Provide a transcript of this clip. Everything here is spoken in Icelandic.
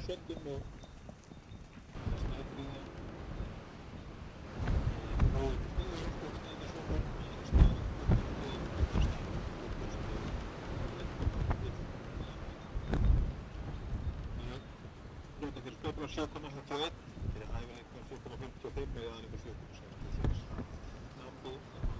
söndum og snæfríða róið stíður og snæði svo horfum að snæði Fljóta fyrir sköpuna 7,81 fyrir hæfileikum 7,55 eða 7,66 Námbúð